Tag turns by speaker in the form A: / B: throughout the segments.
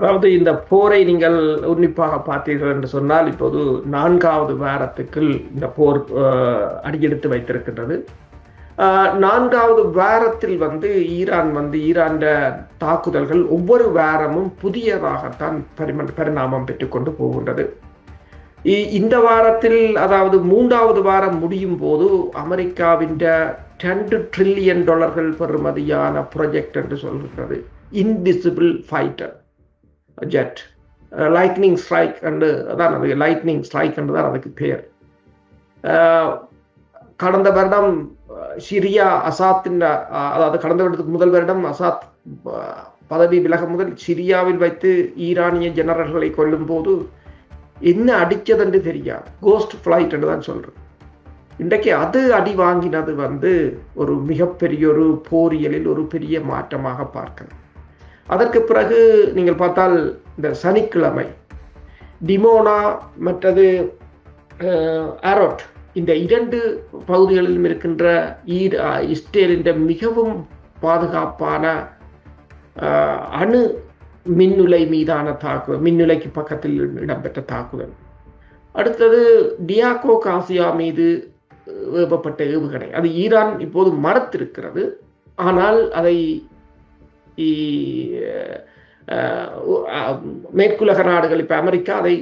A: அதாவது இந்த போரை நீங்கள் உன்னிப்பாக பார்த்தீர்கள் என்று சொன்னால் இப்போது 4வது வாரத்துக்குள் இந்த போர் அடியெடுத்து வைத்திருக்கின்றது. 4வது வாரத்தில் ஈரான் தாக்குதல்கள் ஒவ்வொரு வாரமும் புதியதாகத்தான் பரிணாமம் பெற்றுக்கொண்டு போகின்றது. இந்த வாரத்தில், அதாவது 3வது வாரம் முடியும் போது, அமெரிக்காவின் $10 trillion பெறுமதியான ப்ராஜெக்ட் என்று சொல்கிறது invisible fighter jet, lightning strike என்று தான் தான் அதுக்கு பேர். கடந்த வருடம் சிரியா அசாத்தின், அதாவது கடந்த வருடத்துக்கு முதல் வருடம் அசாத் பதவி விலக முதல் சிரியாவில் வைத்து ஈரானிய ஜெனரல்களை கொல்லும் போது என்ன அடிச்சதென்று தெரியாது, கோஸ்ட் ஃபிளைட் என்று தான் சொல்றேன். இன்றைக்கு அது அடி வாங்கினது ஒரு மிகப்பெரிய ஒரு போரியலில் ஒரு பெரிய மாற்றமாக பார்க்கலாம். அதற்கு பிறகு நீங்கள் பார்த்தால் இந்த சனிக்கிழமை டிமோனா மற்றது ஆரோட், இந்த 2 பகுதிகளிலும் இருக்கின்ற இஸ்ரேலின் மிகவும் பாதுகாப்பான அணு மின்னுலை மீதான தாக்குதல், மின்னுலைக்கு பக்கத்தில் இடம்பெற்ற தாக்குதல். அடுத்தது டியாகோ காசியா மீது ஏவப்பட்ட ஏவுகணை. அது ஈரான் இப்போது மறுத்திருக்கிறது. ஆனால் அதை மேற்குலக நாடுகள், இப்ப அமெரிக்கா அதை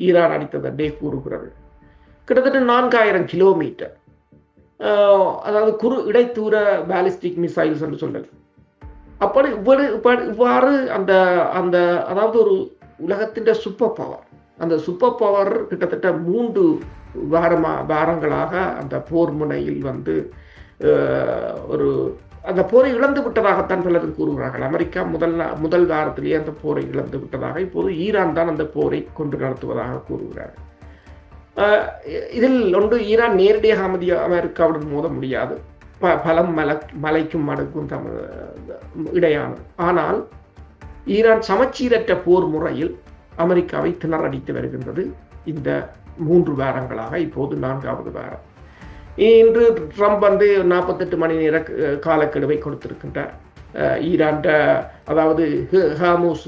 A: ஈரான் அடித்ததே கூறுகிறது. கிட்டத்தட்ட 4000 கிலோமீட்டர், அதாவது இடைத்தூர பாலிஸ்டிக் மிசைல்ஸ் என்று சொல்றது. அப்படி இவ்வாறு அந்த அந்த அதாவது ஒரு உலகத்தின் சூப்பர் பவர், அந்த சூப்பர் பவர் கிட்டத்தட்ட 3 வாரங்களாக அந்த போர் முனையில் ஒரு அந்த போரை இழந்து விட்டதாகத்தான் பலரும் கூறுகிறார்கள். அமெரிக்கா முதல் வாரத்திலேயே அந்த போரை இழந்து விட்டதாக, இப்போது ஈரான் தான் அந்த போரை கொண்டு நடத்துவதாக கூறுகிறார்கள். இதில் ஒன்று, ஈரான் நேரடியாக அமெரிக்காவுடன் மோத முடியாது, பலம் மலைக்கும் மடுக்கும் இடையானது. ஆனால் ஈரான் சமச்சீரற்ற போர் முறையில் அமெரிக்காவை திணறடித்து வருகின்றது இந்த 3 வாரங்களாக. இப்போது 4வது வாரம். இன்று ட்ரம்ப் 48 மணி நேர காலக்கெடுவை கொடுத்திருக்கின்றார். ஈரான், அதாவது ஹார்முஸ்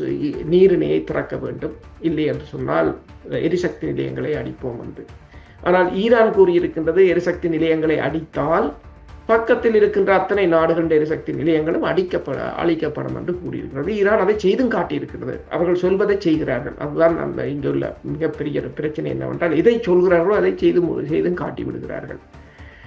A: நீரிணையை திறக்க வேண்டும், இல்லை என்று சொன்னால் எரிசக்தி நிலையங்களை அடிப்போம் என்று. ஆனால் ஈரான் கூறியிருக்கின்றது, எரிசக்தி நிலையங்களை அடித்தால் பக்கத்தில் இருக்கின்ற அத்தனை நாடுகளின் எரிசக்தி நிலையங்களும் அழிக்கப்படும் என்று கூறியிருக்கிறது. ஈரான் அதை செய்தும் காட்டியிருக்கிறது. அவர்கள் சொல்வதை செய்கிறார்கள். அதுதான் அந்த இங்குள்ள மிகப்பெரிய பிரச்சனை என்னவென்றால், எதை சொல்கிறார்களோ அதை செய்தும் காட்டி விடுகிறார்கள்.